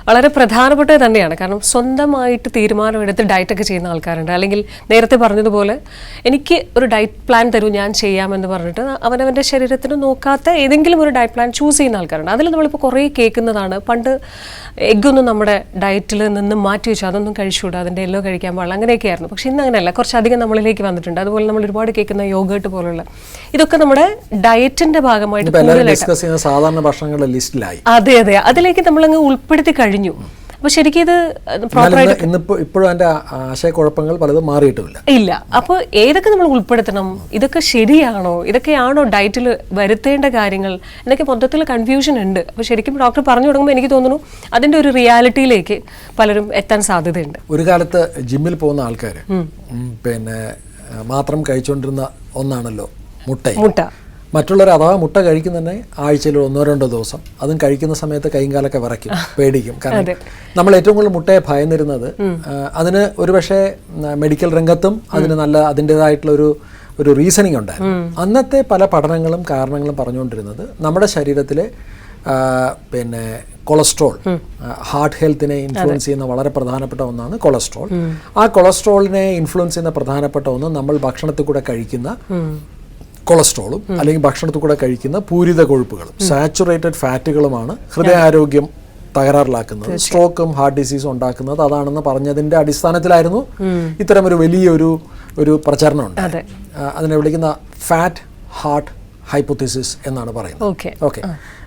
വളരെ പ്രധാനപ്പെട്ടത് തന്നെയാണ്. കാരണം സ്വന്തമായിട്ട് തീരുമാനമെടുത്ത് ഡയറ്റൊക്കെ ചെയ്യുന്ന ആൾക്കാരുണ്ട്. അല്ലെങ്കിൽ നേരത്തെ പറഞ്ഞതുപോലെ എനിക്ക് ഒരു ഡയറ്റ് പ്ലാൻ തരൂ, ഞാൻ ചെയ്യാമെന്ന് പറഞ്ഞിട്ട് അവനവൻ്റെ ശരീരത്തിന് നോക്കാത്ത ഏതെങ്കിലും ഒരു ഡയറ്റ് പ്ലാൻ ചൂസ് ചെയ്യുന്ന ആൾക്കാരുണ്ട്. അതിൽ നമ്മളിപ്പോൾ കുറേ കേൾക്കുന്നതാണ്, പണ്ട് എഗ്ഗൊന്നും നമ്മുടെ ഡയറ്റിൽ നിന്ന് മാറ്റി വെച്ചു, അതൊന്നും കഴിച്ചുകൂടാ, അതിൻ്റെ എല്ലോ കഴിക്കാൻ പാടില്ല, അങ്ങനെയൊക്കെ ആയിരുന്നു. പക്ഷെ ഇന്ന് അങ്ങനെയല്ല, കുറച്ചധികം നമ്മളിലേക്ക് വന്നിട്ടുണ്ട്. അതുപോലെ നമ്മൾ ഒരുപാട് കേൾക്കുന്ന യോഗേർട്ട് പോലുള്ള ഇതൊക്കെ നമ്മുടെ ഡയറ്റിന്റെ ഭാഗമായിട്ട് സാധാരണ ഭക്ഷണങ്ങളുടെ ലിസ്റ്റിലായി. അതെ അതെ, അതിലേക്ക് നമ്മളങ്ങ് ഉൾപ്പെടുത്തി കഴിഞ്ഞു. അപ്പൊ ശരിക്കും ഇത് ഇപ്പോഴും അതിന്റെ ആശയക്കുഴപ്പങ്ങൾ പലതും മാറിയിട്ടുമില്ല. ഇല്ല. അപ്പോൾ ഏതൊക്കെ നമ്മൾ ഉൾപ്പെടുത്തണം, ഇതൊക്കെ ശരിയാണോ, ഇതൊക്കെയാണോ ഡയറ്റിൽ വരുത്തേണ്ട കാര്യങ്ങൾ എന്നൊക്കെ മൊത്തത്തിൽ കൺഫ്യൂഷൻ ഉണ്ട്. അപ്പോൾ ശരിക്കും ഡോക്ടർ പറഞ്ഞു തുടങ്ങുമ്പോൾ എനിക്ക് തോന്നുന്നു അതിന്റെ ഒരു റിയാലിറ്റിയിലേക്ക് പലരും എത്താൻ സാധ്യതയുണ്ട്. ഒരു കാലത്ത് ജിമ്മിൽ പോകുന്ന ആൾക്കാർ പിന്നെ മാത്രം കഴിച്ചുകൊണ്ടിരുന്ന ഒന്നാണല്ലോ മുട്ട. മറ്റുള്ളവർ അഥവാ മുട്ട കഴിക്കുന്ന ആഴ്ചയിൽ 1-2 ദിവസം, അതും കഴിക്കുന്ന സമയത്ത് കൈകാലൊക്കെ വിറയ്ക്കും, പേടിക്കും. കാരണം നമ്മൾ ഏറ്റവും കൂടുതൽ മുട്ടയെ ഭയന്നിരുന്നത് അതിന് ഒരുപക്ഷെ മെഡിക്കൽ രംഗത്തും അതിന് അതിൻ്റെതായിട്ടുള്ള ഒരു റീസണിങ് ഉണ്ടായിരുന്നു. അന്നത്തെ പല പഠനങ്ങളും കാരണങ്ങളും പറഞ്ഞുകൊണ്ടിരുന്നത് നമ്മുടെ ശരീരത്തിലെ പിന്നെ കൊളസ്ട്രോൾ, ഹാർട്ട് ഹെൽത്തിനെ ഇൻഫ്ലുവൻസ് ചെയ്യുന്ന വളരെ പ്രധാനപ്പെട്ട ഒന്നാണ് കൊളസ്ട്രോൾ. ആ കൊളസ്ട്രോളിനെ ഇൻഫ്ലുവൻസ് ചെയ്യുന്ന പ്രധാനപ്പെട്ട ഒന്ന് നമ്മൾ ഭക്ഷണത്തിൽ കൂടെ കഴിക്കുന്ന കൊളസ്ട്രോളും അല്ലെങ്കിൽ ഭക്ഷണത്തിൽ കൂടെ കഴിക്കുന്ന പൂരിത കൊഴുപ്പുകളും സാച്ചുറേറ്റഡ് ഫാറ്റുകളുമാണ് ഹൃദയാരോഗ്യം തകരാറിലാക്കുന്നത്, സ്ട്രോക്കും ഹാർട്ട് ഡിസീസും ഉണ്ടാക്കുന്നത് അതാണെന്ന് പറഞ്ഞതിന്റെ അടിസ്ഥാനത്തിലായിരുന്നു ഇത്തരമൊരു വലിയൊരു പ്രചരണം ഉണ്ട്. അതിനെ വിളിക്കുന്ന ഫാറ്റ് ഹാർട്ട് ഹൈപ്പോത്തിസിസ് എന്നാണ് പറയുന്നത്. ഓക്കെ,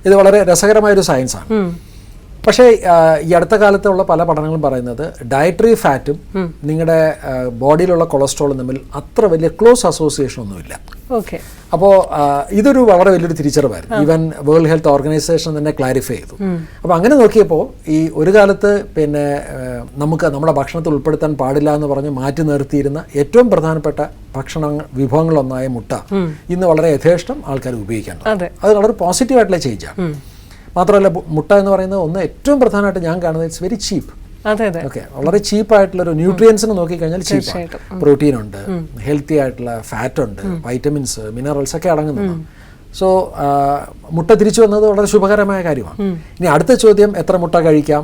ഇത് വളരെ രസകരമായൊരു സയൻസാണ്. പക്ഷേ ഈ അടുത്ത കാലത്തുള്ള പല പഠനങ്ങളും പറയുന്നത് ഡയറ്ററി ഫാറ്റും നിങ്ങളുടെ ബോഡിയിലുള്ള കൊളസ്ട്രോളും തമ്മിൽ അത്ര വലിയ ക്ലോസ് അസോസിയേഷൻ ഒന്നുമില്ല. അപ്പോൾ ഇതൊരു വളരെ വലിയൊരു തിരിച്ചറിവായിരുന്നു. ഈവൻ വേൾഡ് ഹെൽത്ത് ഓർഗനൈസേഷൻ തന്നെ ക്ലാരിഫൈ ചെയ്തു. അപ്പോൾ അങ്ങനെ നോക്കിയപ്പോൾ ഈ ഒരു കാലത്ത് പിന്നെ നമുക്ക് നമ്മുടെ ഭക്ഷണത്തിൽ ഉൾപ്പെടുത്താൻ പാടില്ല എന്ന് പറഞ്ഞ് മാറ്റി നിർത്തിയിരുന്ന ഏറ്റവും പ്രധാനപ്പെട്ട വിഭവങ്ങളൊന്നായ മുട്ട ഇന്ന് വളരെ യഥേഷ്ടം ആൾക്കാർ ഉപയോഗിക്കാറുണ്ട്. അത് വളരെ പോസിറ്റീവായിട്ടുള്ള ചേഞ്ചാണ്. മാത്രമല്ല മുട്ട എന്ന് പറയുന്നത് ഒന്ന് ഏറ്റവും പ്രധാനമായിട്ട് ഞാൻ കാണുന്നത് ഇറ്റ്സ് വെരി ചീപ്പ്. ഓക്കെ, വളരെ ചീപ്പായിട്ടുള്ളൊരു ന്യൂട്രിയൻസിന് നോക്കിക്കഴിഞ്ഞാൽ ചീപ്പാണ്. പ്രോട്ടീൻ ഉണ്ട്, ഹെൽത്തി ആയിട്ടുള്ള ഫാറ്റ് ഉണ്ട്, വൈറ്റമിൻസ്, മിനറൽസ് ഒക്കെ അടങ്ങുന്നതാണ്. സോ മുട്ട തിരിച്ചു വന്നത് വളരെ ശുഭകരമായ കാര്യമാണ്. ഇനി അടുത്ത ചോദ്യം, എത്ര മുട്ട കഴിക്കാം?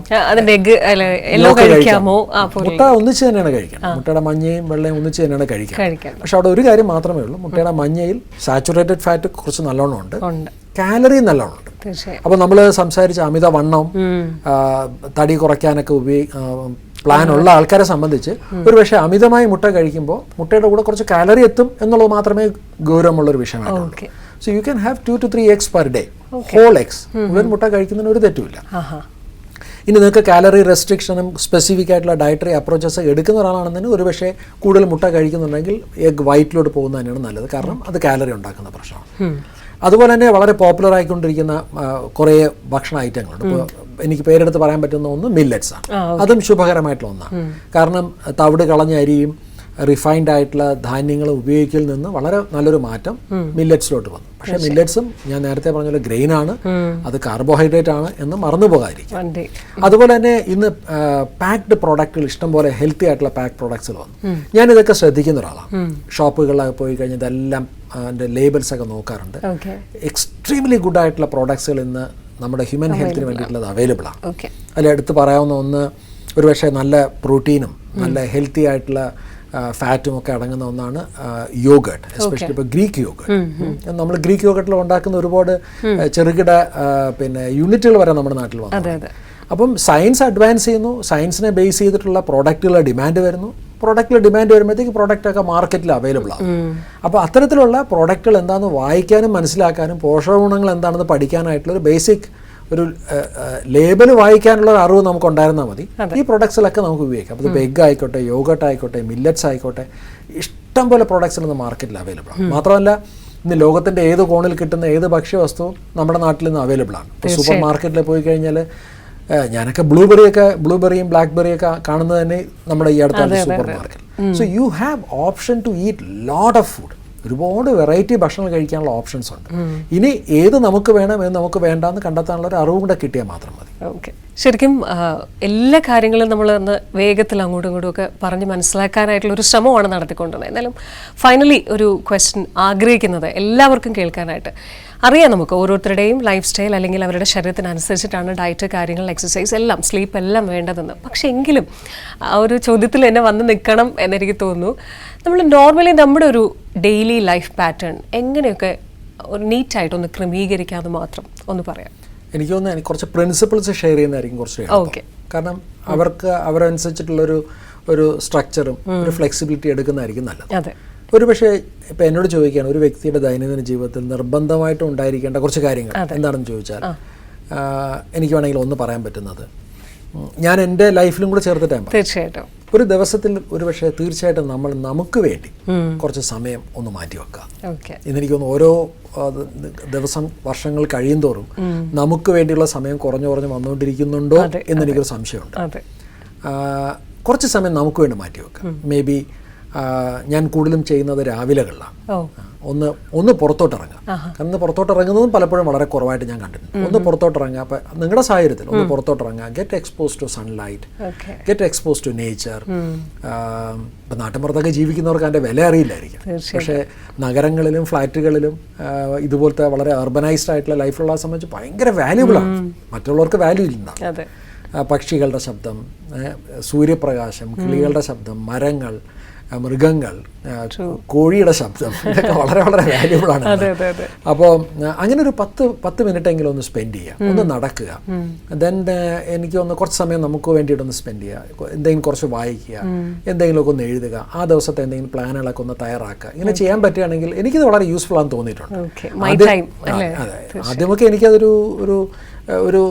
മുട്ട ഒന്നിച്ച് തന്നെയാണ് കഴിക്കണം. മുട്ടയുടെ മഞ്ഞയും വെള്ളയും ഒന്നിച്ച് തന്നെയാണ് കഴിക്കാം. പക്ഷെ അവിടെ ഒരു കാര്യം മാത്രമേ ഉള്ളൂ, മുട്ടയുടെ മഞ്ഞയിൽ സാച്ചുറേറ്റഡ് ഫാറ്റ് കുറച്ച് നല്ലോണം ഉണ്ട്, കാലറി നല്ലോണം ഉണ്ട്. അപ്പോൾ നമ്മൾ സംസാരിച്ച അമിതവണ്ണം, തടി കുറയ്ക്കാനൊക്കെ പ്ലാൻ ഉള്ള ആൾക്കാരെ സംബന്ധിച്ച് ഒരുപക്ഷെ അമിതമായി മുട്ട കഴിക്കുമ്പോൾ മുട്ടയുടെ കൂടെ കുറച്ച് കാലറി എത്തും എന്നുള്ളത് മാത്രമേ ഗൗരവമുള്ളൊരു വിഷയമായിട്ടുള്ളൂ. So you can have 2 to 3 eggs per day, whole eggs. മുഴുവൻ മുട്ട കഴിക്കുന്നതിന് ഒരു തെറ്റുമില്ല. ഇനി നിങ്ങൾക്ക് കാലറി റെസ്ട്രിക്ഷനും സ്പെസിഫിക് ആയിട്ടുള്ള ഡയറ്ററി അപ്രോച്ചസ് എടുക്കുന്ന ഒരാളാണെന്നതിന് ഒരുപക്ഷെ കൂടുതൽ മുട്ട കഴിക്കുന്നുണ്ടെങ്കിൽ എഗ് വൈറ്റിലോട്ട് പോകുന്നത് തന്നെയാണ് നല്ലത്. കാരണം അത് കാലറി ഉണ്ടാക്കുന്ന പ്രശ്നമാണ്. അതുപോലെ തന്നെ വളരെ പോപ്പുലർ ആയിക്കൊണ്ടിരിക്കുന്ന കുറേ ഭക്ഷണ ഐറ്റങ്ങളുണ്ട്. ഇപ്പോൾ എനിക്ക് പേരെടുത്ത് പറയാൻ പറ്റുന്ന ഒന്ന് മില്ലറ്റ്സ് ആണ്. അതും ശുഭകരമായിട്ടുള്ള ഒന്നാണ്. കാരണം തവിട് കളഞ്ഞ അരിയും റിഫൈൻഡ് ആയിട്ടുള്ള ധാന്യങ്ങൾ ഉപയോഗിക്കൽ നിന്ന് വളരെ നല്ലൊരു മാറ്റം മില്ലറ്റ്സിലോട്ട് വന്നു. പക്ഷേ മില്ലറ്റ്സും ഞാൻ നേരത്തെ പറഞ്ഞ പോലെ ഗ്രെയിൻ ആണ്, അത് കാർബോഹൈഡ്രേറ്റ് ആണ് എന്ന് മറന്നു പോകാതിരിക്കും. അതുപോലെ തന്നെ ഇന്ന് പാക്ഡ് പ്രോഡക്റ്റുകൾ ഇഷ്ടംപോലെ ഹെൽത്തി ആയിട്ടുള്ള പാക്ക് പ്രോഡക്ട്സുകൾ വന്നു. ഞാനിതൊക്കെ ശ്രദ്ധിക്കുന്ന ഒരാളാണ്. ഷോപ്പുകളിലൊക്കെ പോയി കഴിഞ്ഞാൽ ഇതെല്ലാം അതിൻ്റെ ലേബൽസ് ഒക്കെ നോക്കാറുണ്ട്. എക്സ്ട്രീംലി ഗുഡ് ആയിട്ടുള്ള പ്രോഡക്ട്സുകൾ ഇന്ന് നമ്മുടെ ഹ്യൂമൻ ഹെൽത്തിന് വേണ്ടിയിട്ടുള്ളത് അവൈലബിൾ ആണ്. അതിൽ എടുത്ത് പറയാവുന്ന ഒന്ന് ഒരുപക്ഷെ നല്ല പ്രോട്ടീനും നല്ല ഹെൽത്തി ആയിട്ടുള്ള ഫാറ്റും ഒക്കെ അടങ്ങുന്ന ഒന്നാണ് യോഗേർട്ട്, എസ്പെഷ്യലി ഇപ്പോൾ ഗ്രീക്ക് യോഗേർട്ട്. നമ്മൾ ഗ്രീക്ക് യോഗേർട്ടിൽ ഉണ്ടാക്കുന്ന ഒരുപാട് ചെറുകിട പിന്നെ യൂണിറ്റുകൾ വരെ നമ്മുടെ നാട്ടിൽ വന്നു. അപ്പം സയൻസ് അഡ്വാൻസ് ചെയ്യുന്നു, സയൻസിനെ ബേസ് ചെയ്തിട്ടുള്ള പ്രോഡക്റ്റുകളുടെ ഡിമാൻഡ് വരുന്നു. പ്രോഡക്റ്റിൽ ഡിമാൻഡ് വരുമ്പോഴത്തേക്ക് പ്രോഡക്റ്റൊക്കെ മാർക്കറ്റിൽ അവൈലബിൾ ആണ്. അപ്പോൾ അത്തരത്തിലുള്ള പ്രോഡക്റ്റുകൾ എന്താണെന്ന് വായിക്കാനും മനസ്സിലാക്കാനും പോഷകഗുണങ്ങൾ എന്താണെന്ന് പഠിക്കാനായിട്ടുള്ള ഒരു ബേസിക് ഒരു ലേബൽ വായിക്കാനുള്ള ഒരു അറിവ് നമുക്ക് ഉണ്ടായിരുന്നാൽ മതി. ഈ പ്രൊഡക്ട്സിലൊക്കെ നമുക്ക് ഉപയോഗിക്കാം. അപ്പോൾ എഗ് ആയിക്കോട്ടെ, യോഗട്ട് ആയിക്കോട്ടെ, മില്ലറ്റ്സ് ആയിക്കോട്ടെ, ഇഷ്ടംപോലെ പ്രോഡക്ട്സ് ഇന്ന് മാർക്കറ്റിൽ അവൈലബിൾ ആണ്. മാത്രമല്ല ഇന്ന് ലോകത്തിൻ്റെ ഏത് കോണിൽ കിട്ടുന്ന ഏത് ഭക്ഷ്യവസ്തുവും നമ്മുടെ നാട്ടിൽ നിന്ന് അവൈലബിൾ ആണ്. ഇപ്പോൾ സൂപ്പർ മാർക്കറ്റിൽ പോയി കഴിഞ്ഞാൽ ഞാനൊക്കെ ബ്ലൂബെറിയും ബ്ലാക്ക്ബെറിയൊക്കെ കാണുന്നത് തന്നെ നമ്മുടെ ഈ അടുത്ത supermarket. So you have option to eat lot of food. ഒരുപാട് വെറൈറ്റി ഭക്ഷണം കഴിക്കാനുള്ള ഓപ്ഷൻസ് ഉണ്ട്. ഇനി ഏത് നമുക്ക് വേണം ഏത് നമുക്ക് വേണ്ടാന്ന് കണ്ടെത്താനുള്ള ഒരു അറിവും കൂടെ കിട്ടിയാൽ മാത്രം മതി. ഓക്കെ, ശരിക്കും എല്ലാ കാര്യങ്ങളും നമ്മൾ ഒന്ന് വേഗത്തിൽ അങ്ങോട്ടും ഇങ്ങോട്ടും ഒക്കെ പറഞ്ഞ് മനസ്സിലാക്കാനായിട്ടുള്ള ഒരു ശ്രമമാണ് നടത്തിക്കൊണ്ടുവന്നത്. എന്നാലും ഫൈനലി ഒരു ക്വസ്റ്റ്യൻ ആഗ്രഹിക്കുന്നത് എല്ലാവർക്കും കേൾക്കാനായിട്ട്, അറിയാം നമുക്ക് ഓരോരുത്തരുടെയും ലൈഫ് സ്റ്റൈൽ അല്ലെങ്കിൽ അവരുടെ ശരീരത്തിനനുസരിച്ചിട്ടാണ് ഡയറ്റ്, കാര്യങ്ങൾ, എക്സസൈസ് എല്ലാം, സ്ലീപ്പ് എല്ലാം വേണ്ടതെന്ന്. പക്ഷെ എങ്കിലും ആ ഒരു ചോദ്യത്തിൽ തന്നെ വന്ന് നിൽക്കണം എന്നെനിക്ക് തോന്നുന്നു. നമ്മൾ നോർമലി നമ്മുടെ ഒരു ഡെയിലി ലൈഫ് പാറ്റേൺ എങ്ങനെയൊക്കെ ഒരു നീറ്റായിട്ടൊന്ന് ക്രമീകരിക്കാതെ മാത്രം ഒന്ന് പറയാം. എനിക്ക് തോന്നുന്നു കുറച്ച് പ്രിൻസിപ്പിൾസ് ഷെയർ ചെയ്യുന്നതായിരിക്കും കുറച്ച് ഓക്കെ. കാരണം അവർക്ക് അവരനുസരിച്ചിട്ടുള്ളൊരു സ്ട്രക്ചറും ഒരു ഫ്ലെക്സിബിലിറ്റി എടുക്കുന്നതായിരിക്കും നല്ലത്. അതെ. ഒരു പക്ഷേ ഇപ്പം എന്നോട് ചോദിക്കുകയാണ് ഒരു വ്യക്തിയുടെ ദൈനംദിന ജീവിതത്തിൽ നിർബന്ധമായിട്ടും ഉണ്ടായിരിക്കേണ്ട കുറച്ച് കാര്യങ്ങൾ എന്താണെന്ന് ചോദിച്ചാൽ എനിക്ക് വേണമെങ്കിൽ ഒന്ന് പറയാൻ പറ്റുന്നത് ഞാൻ എൻ്റെ ലൈഫിലും കൂടെ ചേർത്തിട്ടാണ്. തീർച്ചയായിട്ടും ഒരു ദിവസത്തിൽ ഒരു പക്ഷേ തീർച്ചയായിട്ടും നമ്മൾ നമുക്ക് വേണ്ടി കുറച്ച് സമയം ഒന്ന് മാറ്റി വെക്കാം. ഇന്നെനിക്ക് തോന്നുന്നു ഓരോ ദിവസം വർഷങ്ങൾ കഴിയും തോറും നമുക്ക് വേണ്ടിയുള്ള സമയം കുറഞ്ഞു വന്നുകൊണ്ടിരിക്കുന്നുണ്ടോ എന്നെനിക്കൊരു സംശയമുണ്ട്. കുറച്ച് സമയം നമുക്ക് വേണ്ടി മാറ്റി വെക്കാം. മേ ബി ഞാൻ കൂടുതലും ചെയ്യുന്നത് രാവിലെകളിലാണ്. ഒന്ന് പുറത്തോട്ടിറങ്ങാം. കാരണം പുറത്തോട്ടിറങ്ങുന്നതും പലപ്പോഴും വളരെ കുറവായിട്ട് ഞാൻ കണ്ടിട്ടുണ്ട്. ഒന്ന് പുറത്തോട്ടിറങ്ങുക. അപ്പം നിങ്ങളുടെ സാഹചര്യത്തിൽ ഒന്ന് പുറത്തോട്ടിറങ്ങുക, get expose to sunlight, get expose to nature. ഇപ്പം നാട്ടിൻപുറത്തൊക്കെ ജീവിക്കുന്നവർക്ക് അതിൻ്റെ വില അറിയില്ലായിരിക്കും. പക്ഷേ നഗരങ്ങളിലും ഫ്ലാറ്റുകളിലും ഇതുപോലത്തെ വളരെ അർബനൈസ്ഡ് ആയിട്ടുള്ള ലൈഫിലുള്ള സംബന്ധിച്ച് ഭയങ്കര വാല്യൂബിളാണ്. മറ്റുള്ളവർക്ക് വാല്യൂ ഇല്ല. പക്ഷികളുടെ ശബ്ദം, സൂര്യപ്രകാശം, കിളികളുടെ ശബ്ദം, മരങ്ങൾ, മൃഗങ്ങൾ, കോഴിയുടെ ശബ്ദം, ഇതൊക്കെ വളരെ വളരെ വാല്യൂബിൾ ആണ്. അപ്പോൾ അങ്ങനെ ഒരു 10 മിനിറ്റെങ്കിലും ഒന്ന് സ്പെൻഡ് ചെയ്യുക, ഒന്ന് നടക്കുക. ദെൻ എനിക്ക് ഒന്ന് കുറച്ച് സമയം നമുക്ക് വേണ്ടിയിട്ടൊന്ന് സ്പെൻഡ് ചെയ്യുക, എന്തെങ്കിലും കുറച്ച് വായിക്കുക, എന്തെങ്കിലുമൊക്കെ ഒന്ന് എഴുതുക, ആ ദിവസത്തെ എന്തെങ്കിലും പ്ലാനുകളൊക്കെ ഒന്ന് തയ്യാറാക്കുക. ഇങ്ങനെ ചെയ്യാൻ പറ്റുകയാണെങ്കിൽ എനിക്കിത് വളരെ യൂസ്ഫുൾ ആണെന്ന് തോന്നിയിട്ടുണ്ട്. അതെ, ആദ്യമൊക്കെ എനിക്കതൊരു ഒരു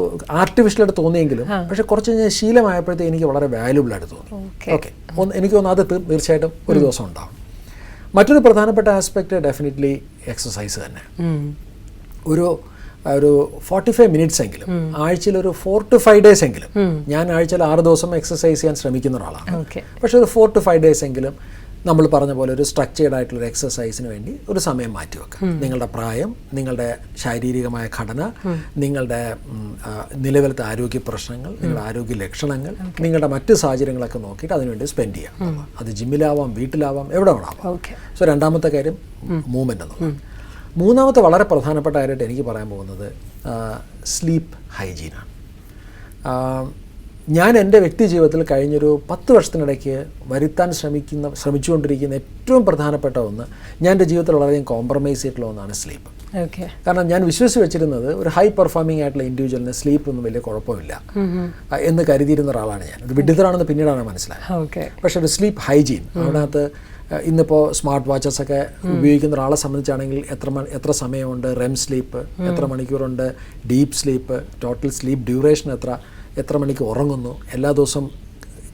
ആർട്ടിഫിഷ്യലായിട്ട് തോന്നിയെങ്കിലും പക്ഷെ കുറച്ച് കഴിഞ്ഞാൽ ശീലമായപ്പോഴത്തേക്ക് എനിക്ക് വളരെ വാല്യൂബിൾ ആയിട്ട് തോന്നി. ഓക്കെ, എനിക്ക് തോന്നുന്നു അത് തീർച്ചയായിട്ടും ഒരു ദിവസം ഉണ്ടാവും. മറ്റൊരു പ്രധാനപ്പെട്ട ആസ്പെക്റ്റ് ഡെഫിനറ്റ്ലി എക്സസൈസ് തന്നെ. ഒരു 45 മിനിറ്റ്സ് എങ്കിലും ആഴ്ചയിൽ ഒരു 4 to 5 days എങ്കിലും, ഞാൻ ആഴ്ചയിൽ 6 ദിവസം എക്സസൈസ് ചെയ്യാൻ ശ്രമിക്കുന്ന ഒരാളാണ്. പക്ഷെ ഒരു 4 to 5 days എങ്കിലും നമ്മൾ പറഞ്ഞ പോലെ ഒരു സ്ട്രക്ചേർഡ് ആയിട്ടുള്ളൊരു എക്സസൈസിന് വേണ്ടി ഒരു സമയം മാറ്റിവെക്കുക. നിങ്ങളുടെ പ്രായം, നിങ്ങളുടെ ശാരീരികമായ ഘടന, നിങ്ങളുടെ നിലവിലത്തെ ആരോഗ്യ പ്രശ്നങ്ങൾ, നിങ്ങളുടെ ആരോഗ്യ ലക്ഷണങ്ങൾ, നിങ്ങളുടെ മറ്റ് സാഹചര്യങ്ങളൊക്കെ നോക്കിയിട്ട് അതിനുവേണ്ടി സ്പെൻഡ് ചെയ്യാം. അത് ജിമ്മിലാവാം, വീട്ടിലാവാം, എവിടെ വേണമാവാം. സോ രണ്ടാമത്തെ കാര്യം മൂവ്മെൻ്റ് എന്നുള്ളത്. മൂന്നാമത്തെ വളരെ പ്രധാനപ്പെട്ട കാര്യമായിട്ട് എനിക്ക് പറയാൻ പോകുന്നത് സ്ലീപ്പ് ഹൈജീനാണ്. ഞാൻ എൻ്റെ വ്യക്തി ജീവിതത്തിൽ കഴിഞ്ഞൊരു 10 വർഷത്തിനിടയ്ക്ക് വരുത്താൻ ശ്രമിച്ചുകൊണ്ടിരിക്കുന്ന ഏറ്റവും പ്രധാനപ്പെട്ട ഒന്ന്, ഞാൻ എൻ്റെ ജീവിതത്തിൽ വളരെയധികം കോംപ്രമൈസ് ചെയ്തിട്ടുള്ള ഒന്നാണ് സ്ലീപ്പ്. കാരണം ഞാൻ വിശ്വസിച്ച് വെച്ചിരുന്നത് ഒരു ഹൈ പെർഫോമിംഗ് ആയിട്ടുള്ള ഇൻഡിവിജ്വലിന് സ്ലീപ്പ് ഒന്നും വലിയ കുഴപ്പമില്ല എന്ന് കരുതിയിരുന്ന ഒരാളാണ് ഞാൻ. ഒരു വിഡിതരാണെന്ന് പിന്നീടാണ് മനസ്സിലായത്. പക്ഷേ ഒരു സ്ലീപ്പ് ഹൈജീൻ, അതിനകത്ത് ഇന്നിപ്പോൾ സ്മാർട്ട് വാച്ചസ് ഒക്കെ ഉപയോഗിക്കുന്ന ഒരാളെ സംബന്ധിച്ചാണെങ്കിൽ എത്ര സമയമുണ്ട് റെം സ്ലീപ്പ്, എത്ര മണിക്കൂറുണ്ട് deep sleep, total sleep duration എത്ര മണിക്ക് ഉറങ്ങുന്നു, എല്ലാ ദിവസവും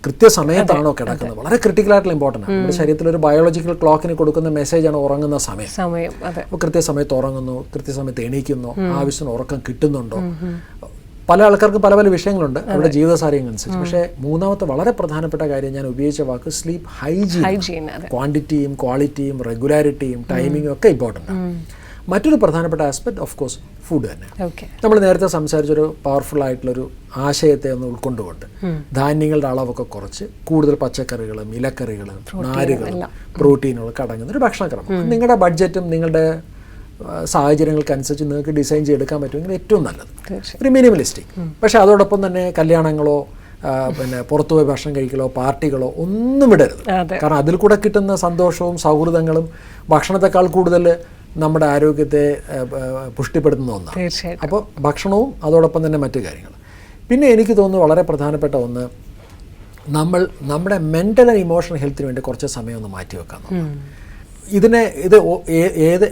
കൃത്യസമയത്താണോ കിടക്കുന്നത്, വളരെ ക്രിട്ടിക്കലായിട്ടുള്ള ഇമ്പോർട്ടൻ്റ് ആണ്. നമ്മുടെ ശരീരത്തിൽ ഒരു ബയോളജിക്കൽ ക്ലോക്കിന് കൊടുക്കുന്ന മെസ്സേജാണ് ഉറങ്ങുന്ന സമയം. അപ്പോൾ കൃത്യസമയത്ത് ഉറങ്ങുന്നു, കൃത്യസമയത്ത് എണീക്കുന്നു, ആവശ്യത്തിന് ഉറക്കം കിട്ടുന്നുണ്ടോ. പല ആൾക്കാർക്കും പല വിഷയങ്ങളുണ്ട് അവരുടെ ജീവിത സാഹചര്യങ്ങളനുസരിച്ച്. പക്ഷേ മൂന്നാമത്തെ വളരെ പ്രധാനപ്പെട്ട കാര്യം ഞാൻ ഉപയോഗിച്ച വാക്ക് സ്ലീപ്പ് ഹൈജീൻ. ക്വാണ്ടിറ്റിയും ക്വാളിറ്റിയും റെഗുലാരിറ്റിയും ടൈമിങ്ങും ഒക്കെ ഇമ്പോർട്ടൻ്റ് ആണ്. മറ്റൊരു പ്രധാനപ്പെട്ട ആസ്പെക്ട് ഓഫ് കോഴ്സ് ഫുഡ് തന്നെ. നമ്മൾ നേരത്തെ സംസാരിച്ചൊരു പവർഫുൾ ആയിട്ടുള്ളൊരു ആശയത്തെ ഒന്ന് ഉൾക്കൊണ്ടുകൊണ്ട് ധാന്യങ്ങളുടെ അളവൊക്കെ കുറച്ച് കൂടുതൽ പച്ചക്കറികളും ഇലക്കറികളും നാരുകളും പ്രോട്ടീനുകളൊക്കെ അടങ്ങുന്ന ഒരു ഭക്ഷണക്രമം നിങ്ങളുടെ ബഡ്ജറ്റും നിങ്ങളുടെ സാഹചര്യങ്ങൾക്കനുസരിച്ച് നിങ്ങൾക്ക് ഡിസൈൻ ചെയ്തെടുക്കാൻ പറ്റുമെങ്കിൽ ഏറ്റവും നല്ലത് ഒരു മിനിമലിസ്റ്റിക്. പക്ഷെ അതോടൊപ്പം തന്നെ കല്യാണങ്ങളോ പിന്നെ പുറത്തുപോയി ഭക്ഷണം കഴിക്കലോ പാർട്ടികളോ ഒന്നും വിടരുത്. കാരണം അതിൽ കൂടെ കിട്ടുന്ന സന്തോഷവും സൗഹൃദങ്ങളും ഭക്ഷണത്തെക്കാൾ കൂടുതൽ നമ്മുടെ ആരോഗ്യത്തെ പുഷ്ടിപ്പെടുത്തുന്ന ഒന്നാണ്. അപ്പോൾ ഭക്ഷണവും അതോടൊപ്പം തന്നെ മറ്റു കാര്യങ്ങൾ. പിന്നെ എനിക്ക് തോന്നുന്നു വളരെ പ്രധാനപ്പെട്ട ഒന്ന്, നമ്മുടെ മെൻ്റൽ ആൻഡ് ഇമോഷണൽ ഹെൽത്തിന് വേണ്ടി കുറച്ച് സമയം ഒന്ന് മാറ്റി വെക്കാം. ഇത്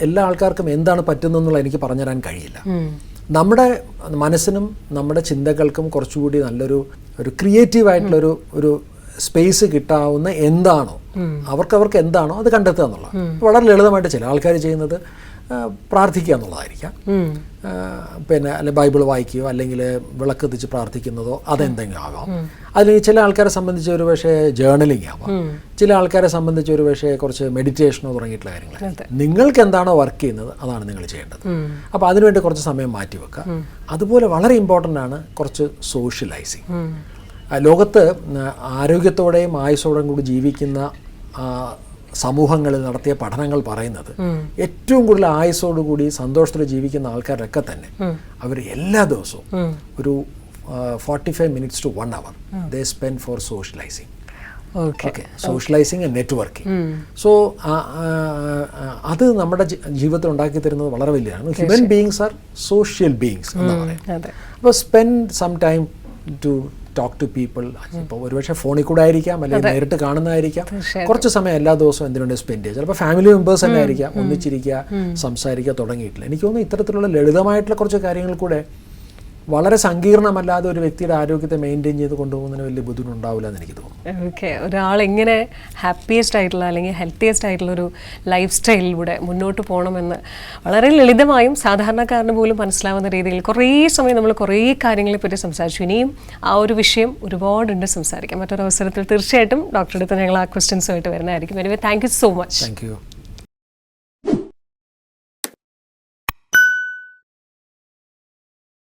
എല്ലാ ആൾക്കാർക്കും എന്താണ് പറ്റുന്നതെന്നുള്ള എനിക്ക് പറഞ്ഞുതരാൻ കഴിയില്ല. നമ്മുടെ മനസ്സിനും നമ്മുടെ ചിന്തകൾക്കും കുറച്ചുകൂടി നല്ലൊരു ക്രിയേറ്റീവായിട്ടുള്ളൊരു ഒരു സ്പേസ് കിട്ടാവുന്ന എന്താണോ അവർക്ക് എന്താണോ അത് കണ്ടെത്തുക എന്നുള്ളത്. വളരെ ലളിതമായിട്ട് ചില ആൾക്കാർ ചെയ്യുന്നത് പ്രാർത്ഥിക്കുക എന്നുള്ളതായിരിക്കാം. പിന്നെ അല്ലെങ്കിൽ ബൈബിൾ വായിക്കുകയോ അല്ലെങ്കിൽ വിളക്ക് കത്തിച്ച് പ്രാർത്ഥിക്കുന്നതോ അതെന്തെങ്കിലും ആകാം. അല്ലെങ്കിൽ ചില ആൾക്കാരെ സംബന്ധിച്ച് ഒരു പക്ഷേ ജേർണലിംഗ് ആവാം. ചില ആൾക്കാരെ സംബന്ധിച്ച് ഒരു പക്ഷേ കുറച്ച് മെഡിറ്റേഷനോ തുടങ്ങിയിട്ടുള്ള കാര്യങ്ങൾ. നിങ്ങൾക്ക് എന്താണോ വർക്ക് ചെയ്യുന്നത് അതാണ് നിങ്ങൾ ചെയ്യേണ്ടത്. അപ്പോൾ അതിനുവേണ്ടി കുറച്ച് സമയം മാറ്റി വെക്കുക. അതുപോലെ വളരെ ഇമ്പോർട്ടൻ്റ് ആണ് കുറച്ച് സോഷ്യലൈസിങ്. ലോകത്ത് ആരോഗ്യത്തോടെയും ആയുസ്സോടെയും കൂടി ജീവിക്കുന്ന സമൂഹങ്ങളിൽ നടത്തിയ പഠനങ്ങൾ പറയുന്നത് ഏറ്റവും കൂടുതൽ ആയുസ്സോടുകൂടി സന്തോഷത്തിൽ ജീവിക്കുന്ന ആൾക്കാരൊക്കെ തന്നെ അവർ എല്ലാ ദിവസവും ഒരു 45 minutes to 1 hour they spend for socializing. Okay. Socializing and networking. So അത് നമ്മുടെ ജീവിതത്തിൽ ഉണ്ടാക്കി തരുന്നത് വളരെ വലിയതാണ്. Human beings are social beings എന്ന് പറയാം. അപ്പോൾ spend some time to talk to people. ഇപ്പോൾ ഒരുപക്ഷെ ഫോണിൽ കൂടെ ആയിരിക്കാം, അല്ലെങ്കിൽ നേരിട്ട് കാണുന്നതായിരിക്കാം. കുറച്ച് സമയം എല്ലാ ദിവസവും എന്തിനുണ്ട് സ്പെൻഡ് ചെയ്യുക. ചിലപ്പോൾ ഫാമിലി മെമ്പേഴ്സ് തന്നെ ആയിരിക്കാം, ഒന്നിച്ചിരിക്കുക, സംസാരിക്കുക തുടങ്ങിയിട്ടില്ല. എനിക്ക് തോന്നുന്നു ഇത്തരത്തിലുള്ള ലളിതമായിട്ടുള്ള കുറച്ച് കാര്യങ്ങൾ കൂടെ വളരെ സങ്കീർണമല്ലാതെ ഒരു വ്യക്തിയുടെ ആരോഗ്യത്തെ മെയിൻറ്റെയിൻ ചെയ്ത് കൊണ്ടുപോകുന്നതിന് വലിയ ബുദ്ധിമുട്ടുണ്ടാവില്ല എന്ന് എനിക്ക് തോന്നുന്നു. ഓക്കെ, ഒരാൾ എങ്ങനെ ഹാപ്പിയസ്റ്റ് ആയിട്ടുള്ള അല്ലെങ്കിൽ ഹെൽത്തിയസ്റ്റ് ആയിട്ടുള്ള ഒരു ലൈഫ് സ്റ്റൈലിലൂടെ മുന്നോട്ട് പോകണമെന്ന് വളരെ ലളിതമായും സാധാരണക്കാരന് പോലും മനസ്സിലാവുന്ന രീതിയിൽ കുറേ സമയം നമ്മൾ കുറേ കാര്യങ്ങളെ പറ്റി സംസാരിച്ചു. ഇനിയും ആ ഒരു വിഷയം ഒരുപാടുണ്ട് സംസാരിക്കാം. മറ്റൊരു അവസരത്തിൽ തീർച്ചയായിട്ടും ഡോക്ടറുടെ അടുത്ത് ഞങ്ങൾ ആ ക്വസ്റ്റ്യൻസുമായിട്ട് വരുന്നതായിരിക്കും. Anyway thank you so much. Thank you.